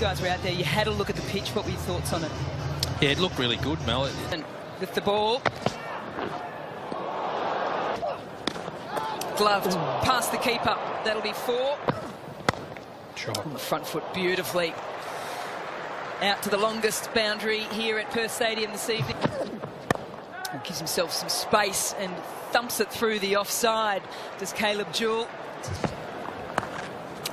guys were out there, you had a look at the pitch. What were your thoughts on it? Yeah, it looked really good, Mel. And with the ball. Gloved past the keeper. That'll be 4. Shot. On the front foot beautifully. Out to the longest boundary here at Perth Stadium this evening. And gives himself some space and thumps it through the offside. Does Caleb Jewell.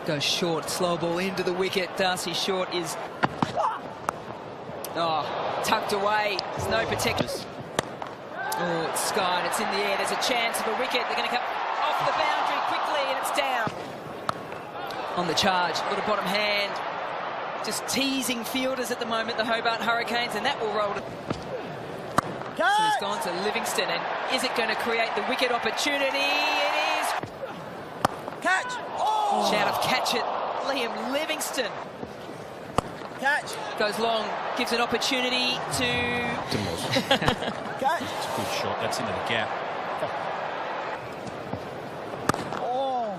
Goes short, slow ball into the wicket. Darcy Short is tucked away. There's no protection. Oh, it's skied. It's in the air. There's a chance of a wicket. They're going to come off the boundary quickly, and it's down. On the charge, little bottom hand. Just teasing fielders at the moment, the Hobart Hurricanes, and that will roll to... So it's gone to Livingston, and is it going to create the wicket opportunity? It is. Catch! Oh. Shout of catch it, Liam Livingston. Catch! Goes long, gives an opportunity to... Catch! It's a good shot. That's into the gap. Oh.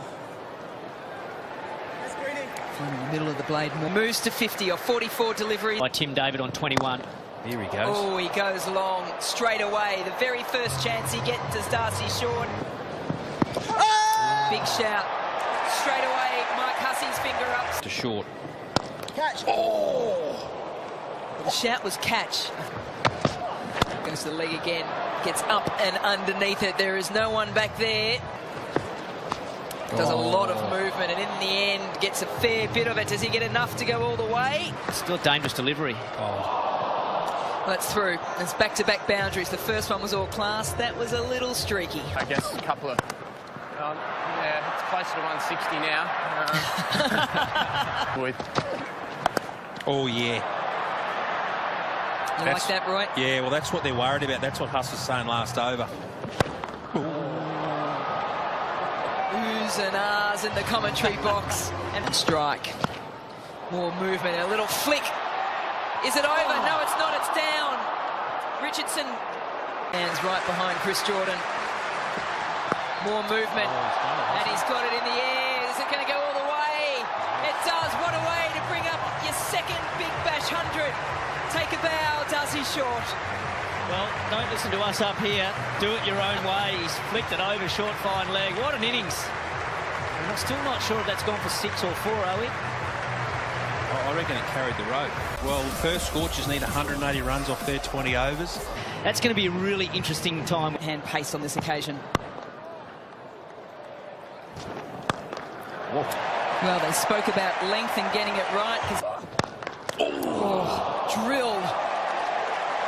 In the middle of the blade, moves to 50 or 44 delivery. By Tim David on 21. Here he goes. Oh, he goes long, straight away. The very first chance he gets is Darcy Short. Oh. Big shout. Straight away, Mike Hussey's finger up. To Short. Catch! Oh! The shout was catch. Goes to the leg again. Gets up and underneath it. There is no one back there. Does a lot of movement, and in the end gets a fair bit of it. Does he get enough to go all the way? Still a dangerous delivery. That's through. It's back-to-back boundaries. The first one was all class. That was a little streaky. I guess a couple of... yeah, it's closer to 160 now. Oh, yeah. You like that, Roy? Yeah, well, that's what they're worried about. That's what Huss was saying last over. Oohs and ahs in the commentary box. And strike. More movement, a little flick. Is it over? No, it's not. It's down. Richardson hands right behind Chris Jordan. More movement. And he's got it in the air. Is it going to go all the way? It does. What a way to bring up your second Big Bash 100. Take a bow, Darcy Short. Well, don't listen to us up here. Do it your own way. He's flicked it over, short, fine leg. What an innings. I'm still not sure if that's gone for 6 or 4, are we? I reckon it carried the rope. Well, Perth Scorchers need 180 runs off their 20 overs. That's going to be a really interesting time. Hand pace on this occasion. Whoa. Well, they spoke about length and getting it right. Drilled.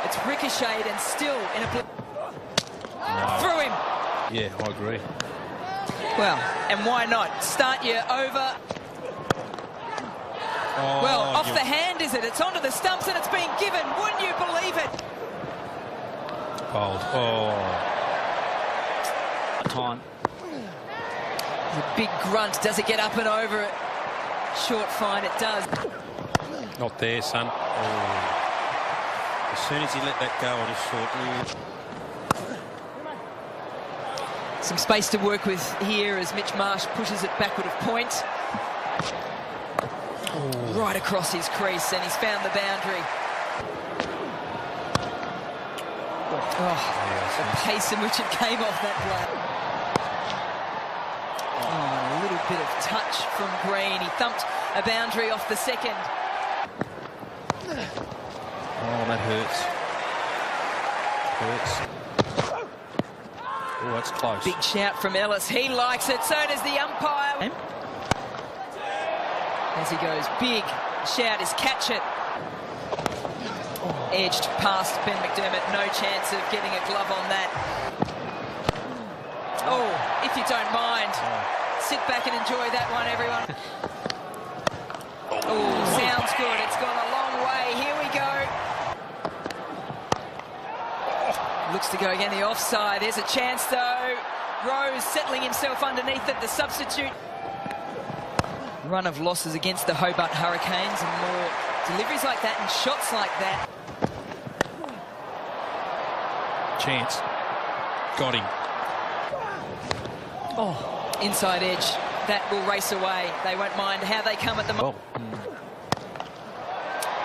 It's ricocheted and still in a... Through him. Yeah, I agree. Well, and why not? Start you over. Well, off the hand, is it? It's onto the stumps and it's been given. Wouldn't you believe it? Cold. Oh. Time. The big grunt. Does it get up and over it? Short fine, it does. Not there, son. Oh. As soon as he let that go, I just thought... Some space to work with here as Mitch Marsh pushes it backward of point. Right across his crease, and he's found the boundary. The pace in which it came off that blade. A little bit of touch from Green. He thumped a boundary off the second. Oh, that hurts. Oh, that's close. Big shout from Ellis. He likes it. So does the umpire. As he goes, big shout is catch it. Edged past Ben McDermott. No chance of getting a glove on that. Oh, if you don't mind, sit back and enjoy that one, everyone. Oh, sounds good. It's gone a long way. Here we go. Looks to go again, the offside. There's a chance, though. Rose settling himself underneath it, the substitute. Run of losses against the Hobart Hurricanes, and more deliveries like that and shots like that. Chance. Got him. Oh, inside edge. That will race away. They won't mind how they come at the moment.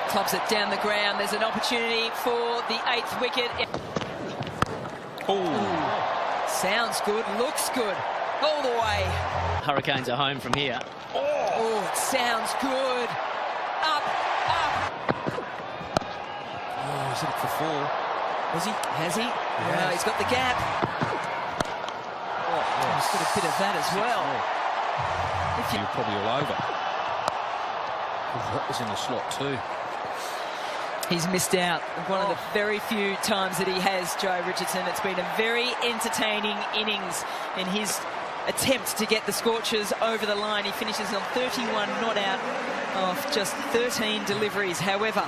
Clubs it down the ground. There's an opportunity for the 8th wicket. Sounds good, looks good, all the way. Hurricanes are home from here. Oh, it sounds good. Up. Oh, he's in it for 4. Has he? No, he's got the gap. He's got a bit of that as well. You're probably all over. That was in the slot too. He's missed out. One of the very few times that he has, Joe Richardson. It's been a very entertaining innings in his attempt to get the Scorchers over the line. He finishes on 31 not out of just 13 deliveries. However,